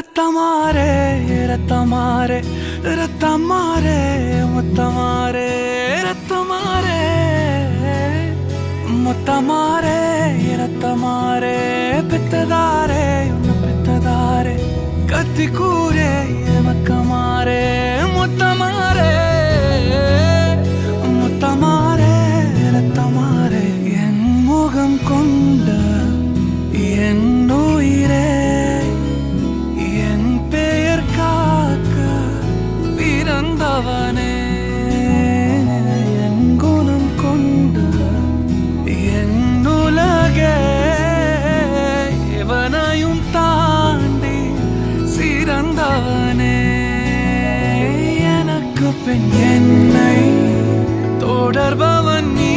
ரத்தமாரே ரத்தமாரே ரத்தமாரே முத்தமாரே ரத்தமாரே முத்தமாரே ரத்தமாரே பெத்ததாரே உன்னை பெத்ததாரே கத்தி கூரே மக்கமாரே முத்தமாரே முத்தமாரே ரத்தமாரே என் முகம் கொண்ட என் உயிரே பிறந்தவனே என் குணம் கொண்டு என் உலகே எவனையும் தாண்டி சிறந்தவனே எனக்கு பின் என்னை தொடர்பவன் நீ